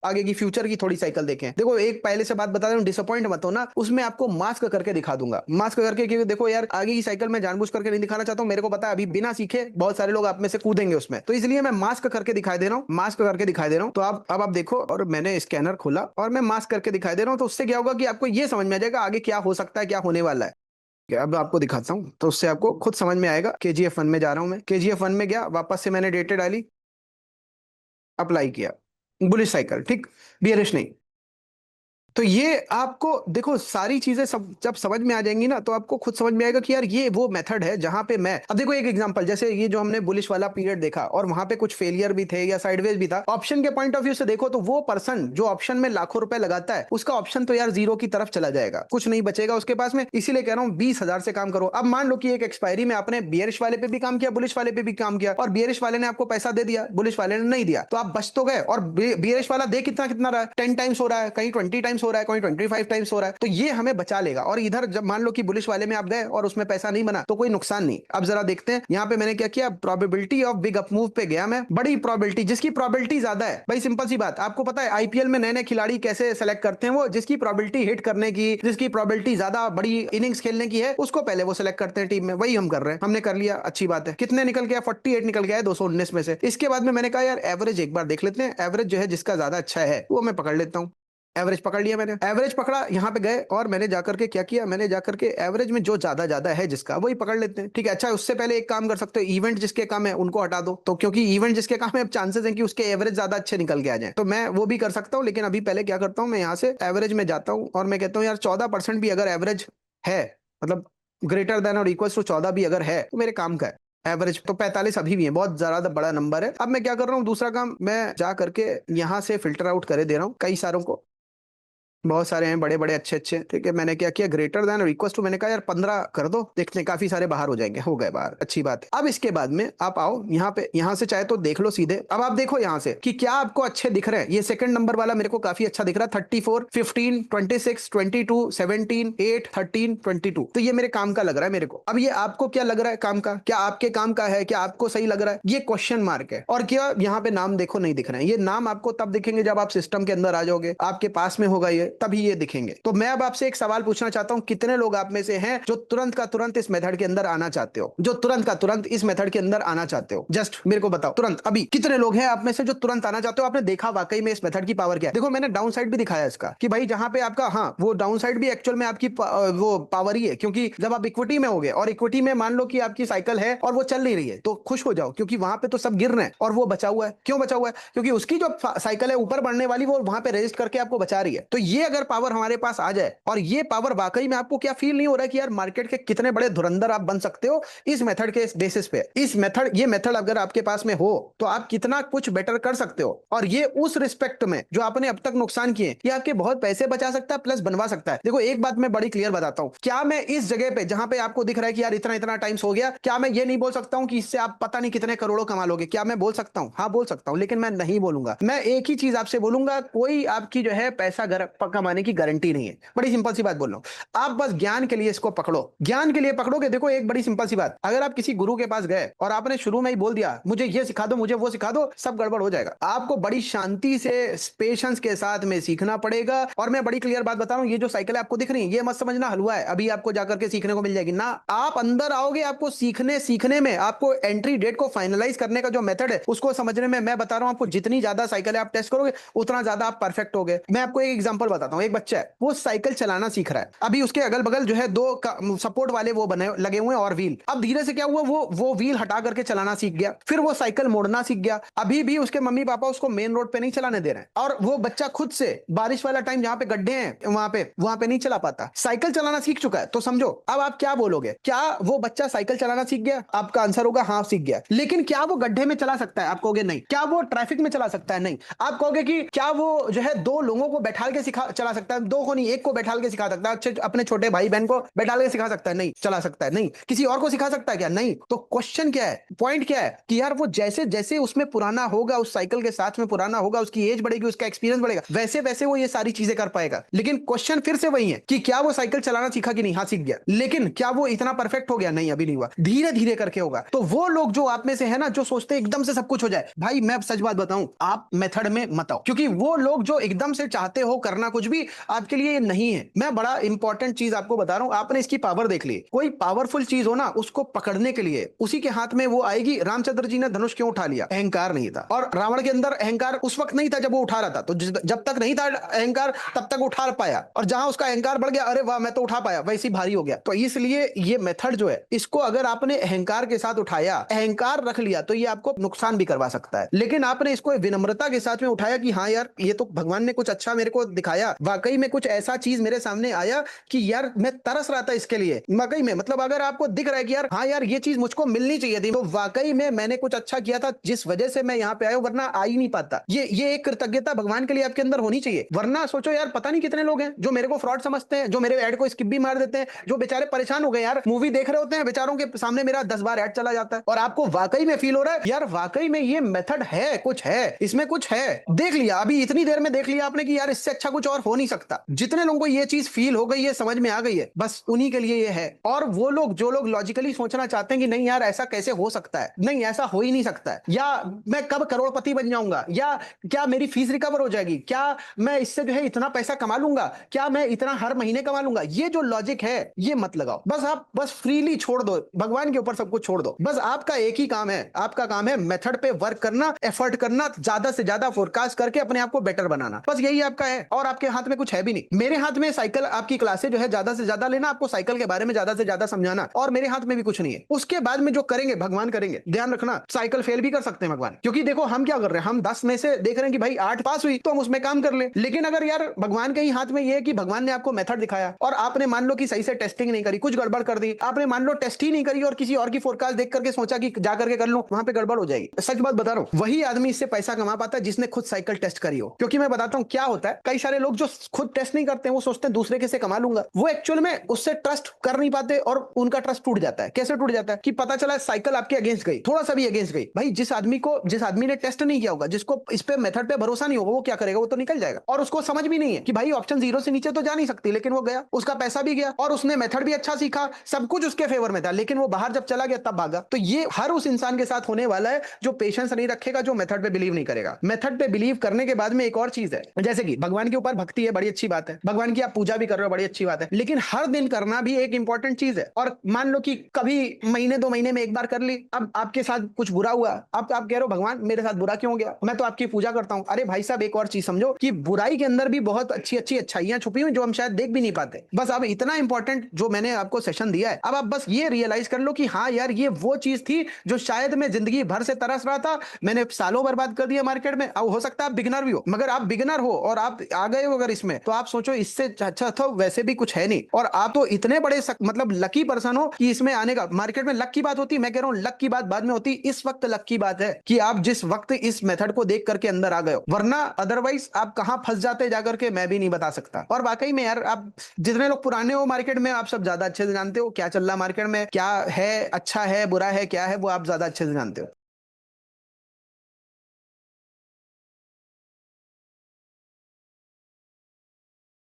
आगे की फ्यूचर की थोड़ी साइकिल देखें। देखो एक पहले से बात बता रहा हूँ, डिसअपॉइंट मत हो ना, उसमें आपको मास्क करके दिखा दूंगा, मास्क करके, क्योंकि देखो यार आगे की साइकिल में जानबूझ करके नहीं दिखाना चाहता हूँ, मेरे को पता है अभी बिना सीखे बहुत सारे लोग आप में से कूदेंगे उसमें, तो इसलिए मैं मास्क करके दिखाई दे रहा हूँ, मास्क करके दिखाई दे रहा हूँ। तो आप अब आप देखो, और मैंने स्कैनर खोला और मैं मास्क करके दिखाई दे रहा हूँ, तो उससे क्या होगा कि आपको ये समझ में आ जाएगा आगे क्या हो सकता है, क्या होने वाला है। अब आपको दिखाता हूँ तो उससे आपको खुद समझ में आएगा। KGF 1 में जा रहा हूं मैं, KGF 1 में गया, वापस से मैंने डेटा डाली, अप्लाई किया, बुलिश साइकिल, ठीक, बियरिश नहीं। तो ये आपको देखो सारी चीजें सब जब समझ में आ जाएंगी ना, तो आपको खुद समझ में आएगा कि यार ये वो मेथड है जहां पे मैं, अब देखो एक एग्जांपल, जैसे ये जो हमने बुलिश वाला पीरियड देखा और वहां पे कुछ फेलियर भी थे या साइडवेज भी था, ऑप्शन के पॉइंट ऑफ व्यू से देखो तो वो पर्सन जो ऑप्शन में लाखों रुपए लगाता है, उसका ऑप्शन तो यार जीरो की तरफ चला जाएगा, कुछ नहीं बचेगा उसके पास में। इसीलिए कह रहा हूं 20,000 से काम करो। अब मान लो कि एक एक्सपायरी में आपने बियरिश वाले पे भी काम किया, बुलिश वाले पे भी काम किया, और बियरिश वाले ने आपको पैसा दे दिया, बुलिश वाले ने नहीं दिया, तो आप बच तो गए। और बियरिश वाला दे कितना कितना रहा है, 10 टाइम्स हो रहा है, कहीं 20 टाइम्स हो रहा है, कहीं 25 टाइम्स हो रहा है, तो ये हमें बचा लेगा। और इधर जब मान लो कि बुलिश वाले में आप गए और उसमें पैसा नहीं बना, तो कोई नुकसान नहीं। अब जरा देखते हैं यहाँ पे मैंने क्या किया, probability of big up move पे गया मैं, बड़ी प्रोबेबिलिटी, जिसकी प्रोबेबिलिटी ज्यादा है भाई, सिंपल सी बात, आपको पता है आईपीएल में नए नए खिलाड़ी कैसे सेलेक्ट करते हैं, वो जिसकी प्रोबेबिलिटी हिट करने की, जिसकी प्रोबेबिलिटी ज्यादा बड़ी इनिंग्स खेलने की है, उसको पहले वो सेलेक्ट करते हैं टीम में। वही हम कर रहे हैं, हमने कर लिया, अच्छी बात है। कितने निकल गया, 48 निकल गया है 219 में से। इसके बाद में मैंने कहा यार एवरेज एक बार देख लेते हैं, एवरेज जो है जिसका ज्यादा अच्छा है वो मैं पकड़ लेता हूँ। एवरेज पकड़ लिया मैंने, एवरेज पकड़ा, यहाँ पे गए और मैंने जाकर के क्या किया, मैंने जाकर के एवरेज में जो ज्यादा ज्यादा है जिसका, वही पकड़ लेते हैं, ठीक है। अच्छा उससे पहले एक काम कर सकते हो, इवेंट जिसके काम है उनको हटा दो, तो क्योंकि इवेंट जिसके काम है, अब चांसेस हैं कि उसके एवरेज ज्यादा अच्छे निकल के आ जाए, तो मैं वो भी कर सकता हूँ। लेकिन अभी पहले क्या करता हूँ, मैं यहाँ से एवरेज में जाता हूँ और मैं कहता हूँ यार 14% भी अगर एवरेज है, मतलब ग्रेटर देन और इक्वल टू 14 भी अगर है, तो मेरे काम का है। एवरेज तो 45 अभी भी है, बहुत ज्यादा बड़ा नंबर है। अब मैं क्या कर रहा हूँ, दूसरा काम, मैं जा करके यहाँ से फिल्टर आउट करे दे रहा हूँ कई सारों को, बहुत सारे हैं बड़े बड़े अच्छे अच्छे, ठीक है। मैंने क्या किया, ग्रेटर देन और इक्वल टू, मैंने कहा यार 15 कर दो, देखते हैं काफी सारे बाहर हो जाएंगे, हो गए बाहर, अच्छी बात है। अब इसके बाद में आप आओ यहाँ पे, यहाँ से चाहे तो देख लो सीधे। अब आप देखो यहाँ से कि क्या आपको अच्छे दिख रहे हैं। ये सेकंड नंबर वाला मेरे को काफी अच्छा दिख रहा है, 34, 15, 26, 22, 17, 8, 13, 22, तो ये मेरे काम का लग रहा है मेरे को। अब ये आपको क्या लग रहा है काम का, क्या आपके काम का है, क्या आपको सही लग रहा है, ये क्वेश्चन मार्क है। और क्या यहाँ पे नाम देखो नहीं दिख रहे हैं, ये नाम आपको तब दिखेंगे जब आप सिस्टम के अंदर आ जाओगे, आपके पास में होगा ये, तभी ये दिखेंगे। तो मैं अब आपसे एक सवाल पूछना चाहता हूं, कितने लोग आप में से हैं जो तुरंत का तुरंत इस मेथड के अंदर आना चाहते हो, जो तुरंत का तुरंत इस मेथड के अंदर आना चाहते हो, जस्ट मेरे को बताओ तुरंत। अभी कितने लोग हैं आप में से जो तुरंत आना चाहते हो, आपने देखा वाकई में इस मेथड की पावर क्या है। देखो मैंने डाउन साइड भी दिखाया इसका, कि भाई जहां पे आपका, हाँ वो डाउन साइड भी एक्चुअल में आपकी वो पावर ही है, क्योंकि जब आप इक्विटी में होगे और इक्विटी में मान लो कि आपकी साइकिल है और वो चल नहीं रही है, तो खुश हो जाओ, क्योंकि वहां पे तो सब गिर रहे हैं और वो बचा हुआ है। क्यों बचा हुआ है, क्योंकि उसकी जो साइकिल है ऊपर बढ़ने वाली, वो वहां पे रेजिस्ट करके आपको बचा रही है। तो ये अगर पावर हमारे पास आ जाए, और ये पावर वाकई में आपको क्या फील नहीं हो रहा है कि यार मार्केट के कितने बड़े धुरंधर आप बन सकते हो इस मेथड के बेसिस पे। इस मेथड, ये मेथड अगर आपके पास में हो तो आप कितना कुछ बेटर कर सकते हो, और ये उस रिस्पेक्ट में जो आपने अब तक नुकसान किए, ये आपके बहुत पैसे बचा सकता है, प्लस बनवा सकता है। देखो एक बात मैं बड़ी क्लियर बताता हूं, क्या मैं इस जगह पे जहां पे आपको दिख रहा है कि यार इतना इतना टाइम्स हो गया, क्या मैं ये नहीं बोल सकता हूं कि इससे आप पता नहीं कितने करोड़ों कमा लोगे? क्या मैं बोल सकता हूं? हाँ बोल सकता हूं, लेकिन मैं नहीं बोलूंगा। मैं एक ही चीज आपसे बोलूंगा, कोई आपकी जो है पैसा कमाने की गारंटी नहीं है। बड़ी सिंपल सी बात बोल रहा हूं, आप बस ज्ञान के लिए इसको पकड़ो, ज्ञान के लिए पकड़ोगे। देखो एक बड़ी सिंपल सी बात, अगर आप किसी गुरु के पास गए और आपने शुरू में ही बोल दिया मुझे ये सिखा दो, मुझे वो सिखा दो, सब गड़बड़ हो जाएगा। आपको बड़ी शांति से, पेशेंस के साथ में सीखना पड़ेगा। और मैं बड़ी क्लियर बात बता रहा हूं, ये जो साइकिल आपको दिख रही है, ये मत समझना हलवा है, अभी आपको जाकर के सीखने को मिल जाएगी ना। आप अंदर आओगे, आपको सीखने में, आपको एंट्री डेट को फाइनलाइज करने का जो मेथड है उसको समझने में, मैं बता रहा हूं आपको, जितनी ज्यादा साइकिल आप टेस्ट करोगे उतना ज्यादा आप परफेक्ट हो गए। मैं आपको एक एग्जांपल बताता हूं, एक बच्चा है वो साइकिल चलाना सीख रहा है, अभी उसके अगल बगल जो है दो सपोर्ट वाले वो बने लगे हुए हैं और व्हील। अब धीरे से क्या हुआ, वो व्हील हटा करके चलाना सीख गया, फिर वो साइकिल मोड़ना सीख गया। अभी भी उसके मम्मी पापा उसको मेन रोड पे नहीं चलाने दे रहे हैं, और वो बच्चा खुद से बारिश वाला टाइम जहां पे गड्ढे हैं वहां पे नहीं चला पाता, साइकिल चलाना सीख चुका है। तो समझो अब आप क्या बोलोगे, क्या वो बच्चा साइकिल चलाना सीख गया? आपका आंसर होगा हाँ सीख गया। लेकिन क्या वो गड्ढे में चला सकता है? आप कहोगे नहीं। क्या वो ट्रैफिक में चला सकता है? नहीं। आप कहोगे कि क्या वो जो है दो लोगों को बैठा के चला सकता है, दो को नहीं, एक को बैठा के सिखा सकता है, अच्छे अपने छोटे भाई बहन को बैठा के सिखा सकता है, नहीं चला सकता है, नहीं किसी और को सिखा सकता है क्या, नहीं। तो क्वेश्चन क्या है, पॉइंट क्या है कि यार वो जैसे जैसे उसमें पुराना होगा, उस साइकिल के साथ में पुराना होगा, उसकी एज बढ़ेगी, उसका एक्सपीरियंस बढ़ेगा, वैसे वैसे वो ये सारी चीजें कर पाएगा। लेकिन क्वेश्चन फिर से वही है कि क्या वो साइकिल चलाना सीखा कि नहीं, हाँ सीख गया, लेकिन क्या वो इतना परफेक्ट हो गया, नहीं अभी नहीं हुआ, धीरे धीरे करके होगा। तो वो लोग जो आप में से है ना, जो सोचते हैं एकदम से सब कुछ हो जाए, भाई मैं सच बात बताऊं, आप मेथड में मत आओ, क्योंकि वो लोग जो एकदम से चाहते हो करना कुछ भी, आपके लिए ये नहीं है। मैं बड़ा इंपॉर्टेंट चीज आपको बता रहा हूं, आपने इसकी पावर देख ली, कोई पावरफुल चीज हो ना, उसको पकड़ने के लिए उसी के हाथ में वो आएगी। रामचंद्र जी ने धनुष क्यों उठा लिया, अहंकार नहीं था, और रावण के अंदर अहंकार उस वक्त नहीं था जब वो उठा रहा था, तो जब तक नहीं था अहंकार तब तक उठा पाया, और जहां उसका अहंकार बढ़ गया, अरे वाह मैं तो उठा पाया, वैसे भारी हो गया। तो इसलिए ये मेथड जो है, इसको अगर आपने अहंकार के साथ उठाया, अहंकार रख लिया, तो ये आपको नुकसान भी करवा सकता है। लेकिन आपने इसको विनम्रता के साथ में उठाया कि हाँ यार ये तो भगवान ने कुछ अच्छा मेरे को दिखाया, वाकई में कुछ ऐसा चीज मेरे सामने आया कि यार मैं तरस रहा था इसके लिए, वाकई में, मतलब अगर आपको दिख रहा है कि यार हाँ यार ये चीज मुझको मिलनी चाहिए थी, तो वाकई में मैंने कुछ अच्छा किया था जिस वजह से मैं यहाँ पे आया, वरना आ ही नहीं पाता। ये एक कृतज्ञता भगवान के लिए आपके अंदर होनी चाहिए। वरना सोचो यार, पता नहीं कितने लोग हैं जो मेरे को फ्रॉड समझते हैं, जो मेरे ऐड को स्किप भी मार देते हैं, जो बेचारे परेशान हो गए यार, मूवी देख रहे होते हैं, बेचारों के सामने मेरा 10 बार ऐड चला जाता है, और आपको वाकई में फील हो रहा है यार वाकई में ये मेथड है, कुछ है इसमें, कुछ है, देख लिया अभी इतनी देर में, देख लिया आपने कि यार इससे अच्छा कुछ और हो नहीं सकता। जितने लोगों को ये चीज फील हो गई है, समझ में आ गई है, बस उन्हीं के लिए ये है। और वो लोग जो लोग लॉजिकली सोचना चाहते हैं कि नहीं यार ऐसा कैसे हो सकता है, नहीं ऐसा हो ही नहीं सकता है, या मैं कब करोड़पति बन जाऊंगा, या क्या मेरी फीस रिकवर हो जाएगी, क्या मैं इससे जो है इतना पैसा कमा लूंगा, क्या मैं इतना हर महीने कमा लूंगा, ये जो लॉजिक है ये मत लगाओ। बस आप बस फ्रीली छोड़ दो, भगवान के ऊपर सब कुछ छोड़ दो। बस आपका एक ही काम है, आपका काम है मेथड पे वर्क करना, एफर्ट करना, ज्यादा से ज्यादा फोरकास्ट करके अपने आप को बेटर बनाना, बस यही आपका है। और आपके हाथ में कुछ है भी नहीं। मेरे हाथ में साइकिल, आपकी क्लासेस जो है ज्यादा से ज्यादा लेना, आपको साइकिल के बारे में ज्यादा से ज्यादा समझाना, और मेरे हाथ में भी कुछ नहीं है। उसके बाद में जो करेंगे भगवान करेंगे। ध्यान रखना, साइकिल फेल भी कर सकते हैं भगवान, क्योंकि देखो हम क्या कर रहे हैं, हम 10 में से देख रहे हैं कि भाई 8 पास हुई तो हम उसमें काम कर ले। लेकिन अगर यार भगवान के ही हाथ में ये है कि भगवान ने आपको मेथड दिखाया, और आपने मान लो कि सही से टेस्टिंग नहीं करी, कुछ गड़बड़ कर दी, आपने मान लो टेस्ट ही नहीं करी, और किसी और की फोरकास्ट देख करके सोचा कि जा करके कर लो, वहां पे गड़बड़ हो जाएगी। सच बात बता रहा हूं, वही आदमी इससे पैसा कमा पाता है जिसने खुद साइकिल टेस्ट करी हो। क्योंकि मैं बताता हूं क्या होता है, कई सारे लोग जो खुद टेस्ट नहीं करते हैं, वो सोचते हैं दूसरे के से कमा लूंगा, वो एक्चुअल में उससे ट्रस्ट कर नहीं पाते, और उनका ट्रस्ट टूट जाता है। कैसे टूट जाता है कि पता चला साइकिल आपके अगेंस्ट गई, थोड़ा सा भी अगेंस्ट गई, भाई जिस आदमी ने टेस्ट नहीं किया होगा, जिसको इस पे मेथड पे भरोसा नहीं होगा, वो क्या करेगा, वो तो निकल जाएगा। और उसको समझ भी नहीं है कि भाई ऑप्शन 0 से नीचे तो जा नहीं सकती, लेकिन वो गया, उसका पैसा भी गया, और उसने मेथड भी अच्छा सीखा, सब कुछ उसके फेवर में था, लेकिन वो बाहर जब चला गया तब भागा। तो ये हर उस इंसान के साथ होने वाला है जो पेशेंस नहीं रखेगा, जो मेथड पे बिलीव नहीं करेगा। मेथड पे बिलीव करने के बाद में एक और चीज है, जैसे कि भगवान के ऊपर भक्ति है, बड़ी अच्छी बात है, भगवान की आप पूजा भी कर रहे हो, बड़ी अच्छी बात है, लेकिन हर दिन करना भी एक इंपॉर्टेंट चीज है। और मान लो कि कभी महीने 2 महीने में एक बार कर ली, अब आपके साथ कुछ बुरा हुआ, आप कह रहे हो भगवान मेरे साथ बुरा क्यों हो गया, मैं तो आपकी पूजा करता हूं। अरे भाई साहब, एक और चीज समझो कि बुराई के अंदर भी बहुत अच्छी अच्छी अच्छाइयां छुपी हुई जो हम शायद देख भी नहीं पाते। बस अब इतना इंपॉर्टेंट जो मैंने आपको सेशन दिया है, अब आप बस ये रियलाइज कर लो कि हाँ यार ये वो चीज थी जो शायद मैं जिंदगी भर से तरस रहा था, मैंने सालों बर्बाद कर दिया मार्केट में। अब हो सकता है आप बिगिनर भी हो, मगर आप बिगिनर हो और आप आ गए हो अगर इसमें, तो आप सोचो इससे अच्छा तो वैसे भी कुछ है नहीं, और आप तो इतने बड़े मतलब लकी पर्सन हो कि इसमें आने का। मार्केट में लक की बात होती है, मैं कह रहा हूं लक की बात बाद में होती, इस वक्त लक की बात है कि आप जिस वक्त इस मेथड को देख करके अंदर आ गए हो, वरना अदरवाइज आप कहां फंस जाते जाकर के मैं भी नहीं बता सकता। और वाकई में यार, आप जितने लोग पुराने हो मार्केट में, आप सब ज्यादा अच्छे से जानते हो क्या चल रहा है मार्केट में, क्या है अच्छा है बुरा है क्या है, वो आप ज्यादा अच्छे से जानते हो।